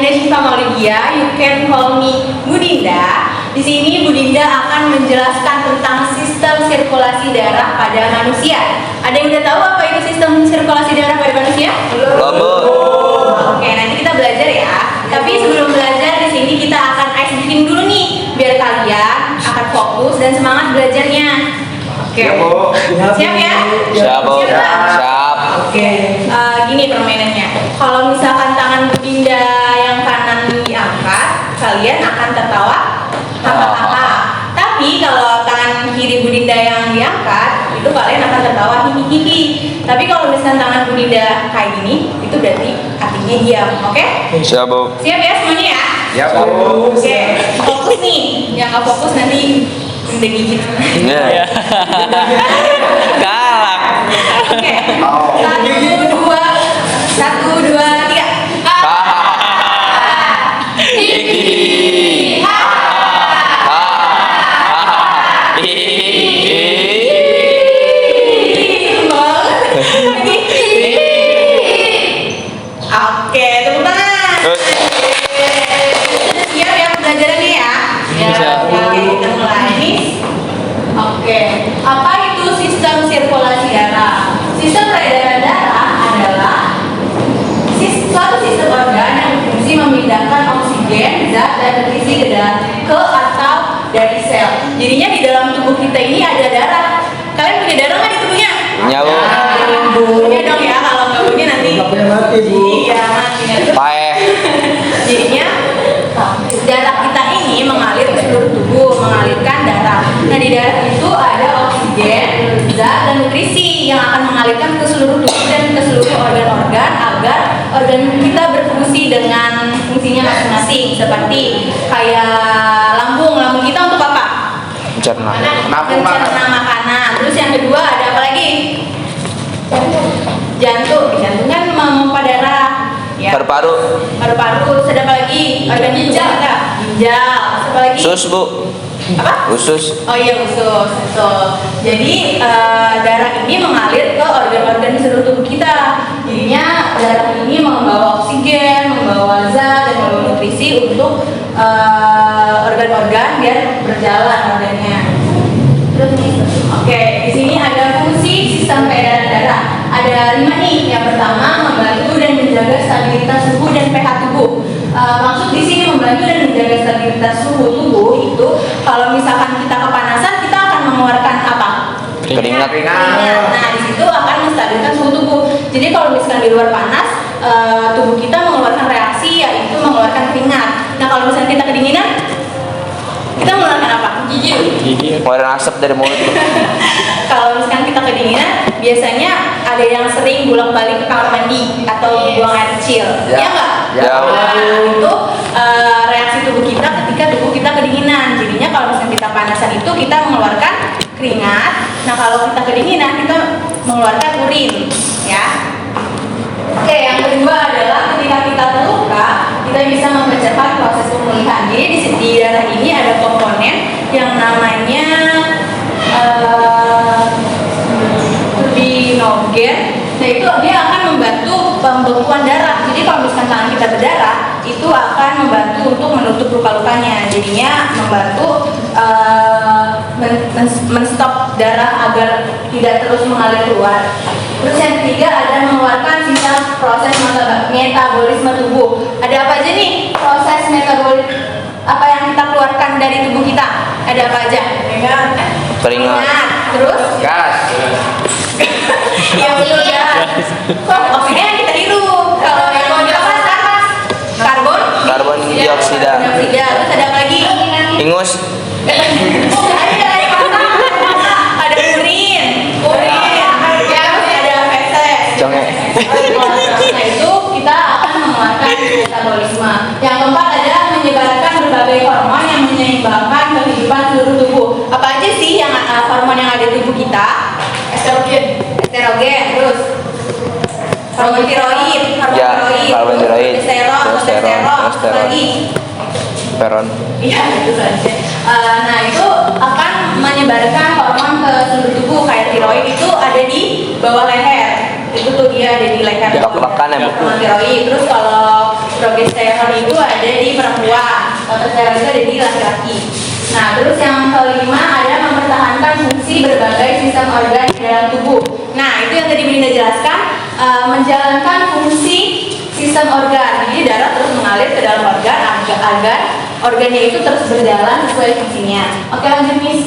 Dinda Syifa Maulidia, you can call me Bu Dinda. Di sini Bu Dinda akan menjelaskan tentang sistem sirkulasi darah pada manusia. Ada yang udah tahu apa itu sistem sirkulasi darah pada manusia? Belum, Bu. Oke, nanti kita belajar ya. Tapi sebelum belajar di sini kita akan ice breaking dulu nih, biar kalian akan fokus dan semangat belajarnya. Oke. Siap ya? Siap, Bu. Siap, Mbak? Siap. Oke, gini permainannya. Kalau misalkan tangan Bu Dinda yang kanan diangkat, kalian akan tertawa hahaha. Tapi kalau tangan kiri Bu Dinda yang diangkat, itu kalian akan tertawa hihihi. Tapi kalau misalkan tangan Bu Dinda kayak gini, itu berarti artinya diam. Oke? Siap, Bu. Siap ya semuanya ya? Siap, Bu. Oke, fokus nih. Yang nggak fokus nanti udah gigit. Iya. Galak. Oke. Satu, dua, tiga. Oke, tepuk tangan. Siap ya pembelajarannya ya? Siap. Oke, kita mulai nih. Oke, apa itu sistem sirkulasi darah? Sistem peredaran darah adalah suatu sistem organ yang berfungsi memindahkan oksigen, zat, dan nutrisi ke atau dari sel. Jadinya di dalam tubuh kita ini ada darah. Kalian punya darah nggak di tubuhnya? Punya, Bu. Punya dong ya, kalau nggak punya nanti. mati, Bu. Iya, mati. Paeh. Jadinya darah kita ini mengalir ke seluruh tubuh, mengalirkan darah. Nah di darah itu ada oksigen, zat, dan nutrisi yang akan mengalirkan ke seluruh tubuh dan ke seluruh organ-organ agar organ kita berfungsi dengan fungsinya masing-masing. Seperti kayak lambung kita untuk apa? Mencerna. Mencerna makanan. Terus yang kedua ada apa lagi? Jantung kan memompa darah. Ya. Paru-paru. Paru-paru, ada apa lagi? Organ ginjal, apa lagi? Usus, Bu. Apa? Usus. Oh iya usus. Jadi darah ini mengalir ke organ-organ di seluruh tubuh kita. Jadinya darah ini membawa oksigen, membawa zat, dan membawa nutrisi untuk organ-organ biar berjalan organnya. Terus nih, oke, di sini ada fungsi sistem peredaran darah. Ada 5 nih. Yang pertama membantu dan menjaga stabilitas suhu dan pH tubuh. Maksud di sini membantu dan menjaga stabilitas suhu tubuh itu kalau misalkan kita kepanasan kita akan mengeluarkan apa? Keringat. Nah di situ akan menstabilkan suhu tubuh. Jadi kalau misalkan di luar panas, tubuh kita mengeluarkan reaksi yaitu mengeluarkan keringat. Nah kalau misalkan kita kedinginan, kita mengeluarkan apa? Gigi. Keluarin asap dari mulut. Kalau misalkan kita kedinginan, biasanya ada yang sering bolak-balik ke kamar mandi atau buang air kecil, ya nggak? Ya. Nah, itu reaksi tubuh kita ketika tubuh kita kedinginan. Jadinya kalau misalkan kita panasan itu kita mengeluarkan keringat. Nah kalau kita kedinginan kita mengeluarkan urin, ya. Oke, yang kedua adalah ketika kita terluka, kita bisa mempercepat proses pemulihan. Jadi di darah ini ada komponen yang namanya turbinogen. Nah itu dia akan membantu pembekuan darah. Jadi kalau misalkan tangan kita berdarah, itu akan membantu untuk menutup luka-lukanya. Jadinya membantu menstop darah agar tidak terus mengalir keluar. Terus yang ketiga ada mengeluarkan sisa proses metabolisme tubuh. Ada apa aja nih proses metabolisme apa yang kita keluarkan dari tubuh kita? Ada apa aja? Keringat. Terus? Gas. Iya betul gas. Kok oksigen yang kita hirup? Kalau yang mau apa? Karbon? Karbon dioksida. Terus ada apa lagi? Ingus. Ada urin. Ya, ada feses. Conge. Nah itu kita akan mengeluarkan metabolisme. Yang keempat ada menyebarkan berbagai hormon yang menyeimbangkan kehidupan seluruh tubuh. Apa aja sih yang hormon yang ada di tubuh kita? Estrogen, terus hormon tiroid, hormon tiroid, testosteron, lagi peron. Iya itu saja. Nah itu akan menyebarkan hormon ke seluruh tubuh. Kayak tiroid itu ada di bawah leher. itu tuh dia ada di leher. Lek-lekan ya, Bu? Tiroid. Terus kalau progesteron itu ada di perempuan, testosteron itu ada di laki-laki. Nah, terus yang kelima ada mempertahankan fungsi berbagai sistem organ di dalam tubuh. Nah, itu yang tadi Belinda jelaskan, menjalankan fungsi sistem organ. Jadi darah terus mengalir ke dalam organ agar organnya itu terus berjalan sesuai fungsinya. Oke, lanjut Miss.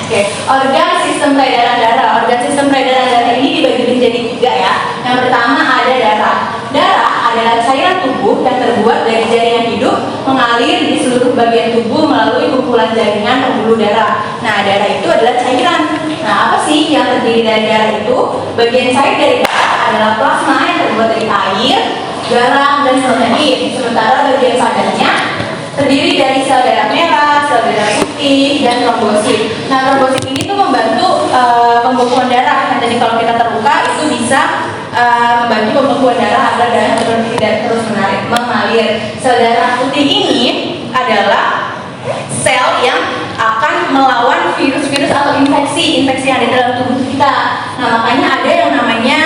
Oke, organ sistem peredaran darah. Organ sistem peredaran darah ini dibagi menjadi 3 ya. Yang pertama ada darah. Darah adalah cairan tubuh yang terbuat dari jaringan hidup mengalir di seluruh bagian tubuh melalui kumpulan jaringan pembuluh darah. Nah, darah itu adalah cairan. Nah, apa sih yang terdiri dari darah itu? Bagian cair dari darah adalah plasma yang terbuat dari air, garam, dan protein. Sementara bagian padatnya terdiri dari sel darah merah, sel darah putih, dan trombosit. Nah, trombosit ini tuh membantu pembekuan darah. Yang tadi kalau kita terluka itu bisa membantu pembekuan darah agar darah tidak terus mengalir. Sel darah putih ini adalah sel yang akan melawan virus-virus atau infeksi yang ada dalam tubuh kita. Nah, makanya ada yang namanya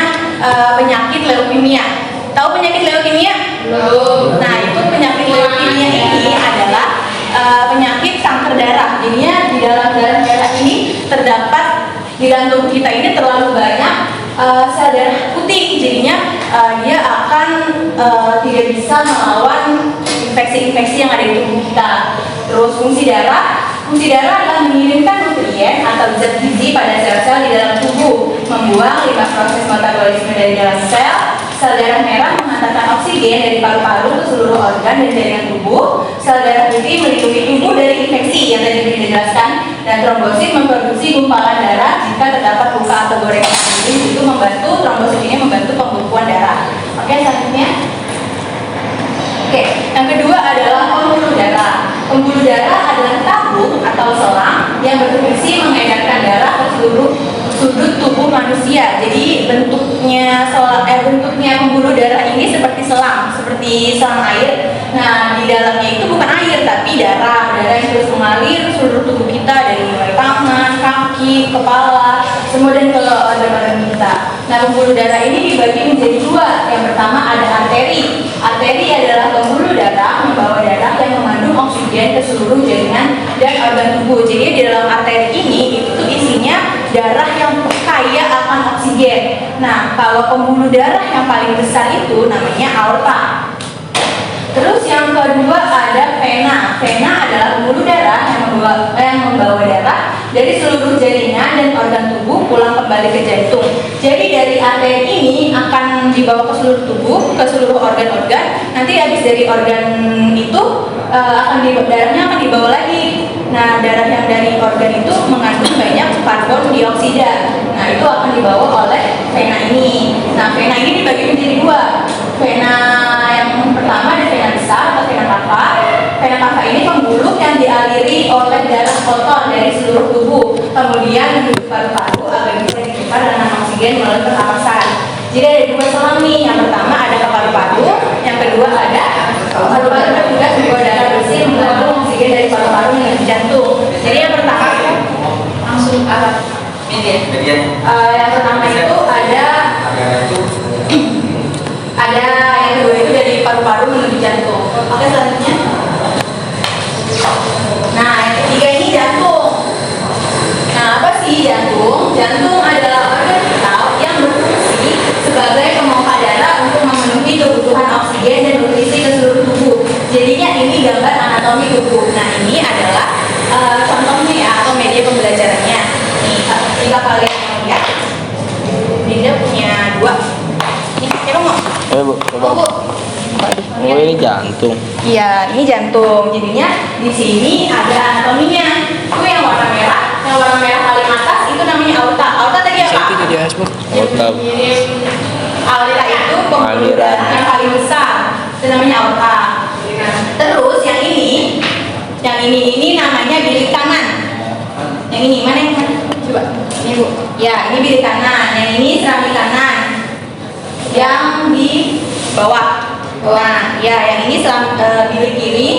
penyakit leukemia. Tahu penyakit leukemia? Belum. Nah, itu penyakit leukemia ini adalah penyakit kanker darah. Jadinya di dalam darah ini terdapat, di dalam tubuh kita ini terlalu banyak sel darah putih. Jadinya dia akan tidak bisa melawan infeksi-infeksi yang ada di tubuh kita. Terus fungsi darah adalah mengirimkan nutrien atau zat gizi pada sel-sel di dalam tubuh, membuang limbah proses metabolisme dari dalam sel. Sel darah merah mengantarkan oksigen dari paru-paru ke seluruh organ dan jaringan tubuh. Sel darah putih melindungi tubuh dari infeksi yang tadi sudah dijelaskan, dan trombosit memproduksi gumpalan darah jika terdapat luka atau goresan. Jadi itu membantu, trombosit ini membantu pembekuan darah. Oke, selanjutnya. Oke, yang kedua adalah pembuluh darah. Pembuluh darah adalah tabung atau selang yang berfungsi mengedarkan darah ke seluruh sudut tubuh manusia. Jadi bentuknya pembuluh darah ini seperti selang air. Nah, di dalamnya itu bukan air tapi darah yang terus mengalir seluruh tubuh kita, dari mulai tangan, kaki, kepala, semua dan ke organ-organ kita. Nah, pembuluh darah ini dibagi menjadi 2. Yang pertama ada arteri. Arteri adalah pembuluh darah membawa darah yang mengandung oksigen ke seluruh jaringan dan organ tubuh. Jadi di dalam arteri ini itu isinya darah yang kaya akan oksigen. Nah, kalau pembuluh darah yang paling besar itu namanya aorta. Terus yang kedua ada vena. Vena adalah pembuluh darah yang membawa darah dari seluruh jaringan dan organ tubuh pulang kembali ke jantung. Jadi dari arteri ini akan dibawa ke seluruh tubuh, ke seluruh organ-organ. Nanti habis dari organ itu darahnya akan dibawa lagi. Nah, darah yang dari organ itu mengandung banyak karbon dioksida. Nah, itu akan dibawa oleh vena ini. Nah, vena ini dibagi menjadi 2. Vena yang pertama ada vena besar atau vena cava. Vena cava ini pembuluh yang dialiri oleh darah kotor dari seluruh tubuh, kemudian menuju paru-paru agar bisa ditukar dengan oksigen melalui pernapasan. Jadi ada 2 selang nih. Yang pertama ada ke paru-paru, yang kedua ada paru-paru juga membawa darah bersih mengandung oksigen dari paru-paru menuju jantung. Jadi yang pertama langsung yang pertama itu ada yang kedua itu dari paru-paru menuju jantung. Oke, selanjutnya. Nah, yang ketiga ini jantung. Nah, apa sih jantung? Jantung adalah organ vital yang berfungsi sebagai pemompa darah untuk memenuhi kebutuhan oksigen dan nutrisi ke seluruh tubuh. Jadinya ini gambar anatomi tubuh. Nah, ini adalah contohnya ya, atau media pembelajarannya. Nih, jika kalian lihat, Dinda punya 2. Nih, coba mau? Bu, coba. Oh, ini jantung. Iya, ini jantung. Jadinya di sini ada anatominya. Itu yang warna merah paling atas itu namanya aorta. Aorta tadi apa? Aorta. Aorta itu pembuluh darah yang paling besar. Itu namanya aorta. Terus yang ini namanya bilik kanan. Yang ini mana yang mana? Coba. Ini Bu. Ya, ini bilik kanan. Yang ini serambi kanan. Yang di bawah. Nah, ya, yang ini bilik kiri.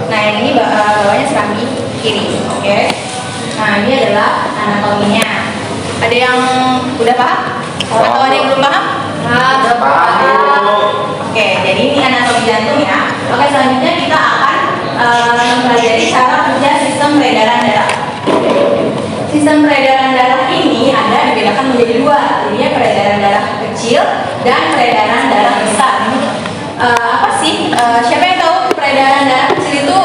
Nah, yang ini bawahnya serambi kiri. Oke. Nah, ini adalah anatominya. Ada yang udah paham? Atau ada yang belum paham? Oke, jadi ini anatomi jantung ya. Oke, selanjutnya kita akan mempelajari cara kerja sistem peredaran darah. Sistem peredaran darah ini ada dibedakan menjadi dua, jadinya peredaran darah kecil dan peredaran darah besar. Apa sih? Siapa yang tahu peredaran darah kecil itu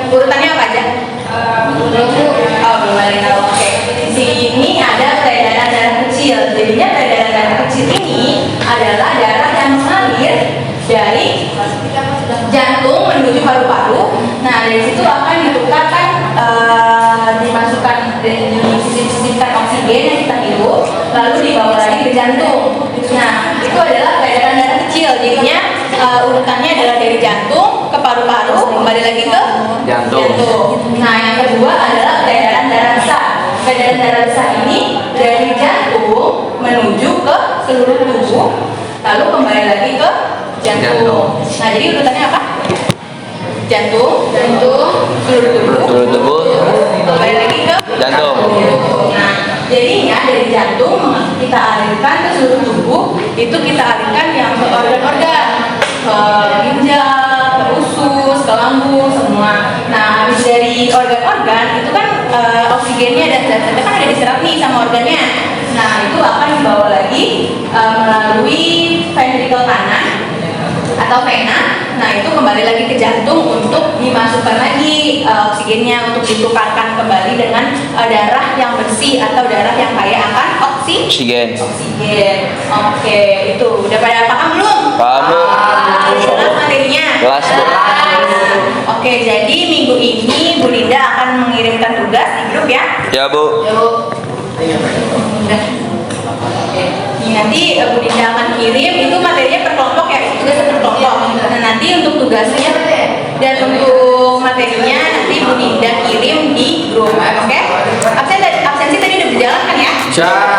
urutannya apa aja? Oh, belum ada yang tahu. Oke. Di sini ada peredaran darah kecil. Jadinya peredaran darah kecil ini adalah darah yang mengalir dari jantung menuju paru-paru. Nah, dari situ akan ditukarkan, dimasukkan, disisipkan oksigen yang kita hirup, lalu dibawa lagi ke jantung. Nah, itu adalah peredaran darah kecil. Jadinya urutannya adalah dari jantung ke paru-paru, kembali lagi ke Jantung. Nah, yang kedua adalah peredaran darah besar. Peredaran darah besar ini dari jantung menuju ke seluruh tubuh, lalu kembali lagi ke jantung. Nah, jadi urutannya apa? Jantung, seluruh tubuh, kembali lagi ke Jantung. Nah, jadinya dari jantung kita alirkan ke seluruh tubuh, itu kita alirkan yang ke organ-organ, ke ginjal, ke usus, ke lambung, semua. Nah, habis dari organ-organ itu kan oksigennya dan zat-zatnya kan ada diserap nih sama organnya. Nah, itu akan dibawa lagi melalui ventrikel kanan atau vena. Nah, itu kembali lagi ke jantung untuk dimasukkan lagi oksigennya untuk ditukarkan kembali dengan darah yang bersih atau darah yang kaya akan Oksigen. Oke, itu udah pada paham belum? Paham, Bu. Jelas materinya? Jelas, Bu. Oke, jadi minggu ini Bu Linda akan mengirimkan tugas di grup ya. Ya, Bu. Udah. Oke. Nih, nanti Bu Linda akan kirim, itu materinya per kelompok ya, tugasnya per kelompok. Nah, nanti untuk tugasnya dan untuk materinya nanti Bu Linda kirim di grup, oke? Absensi tadi udah berjalan kan ya? Siap.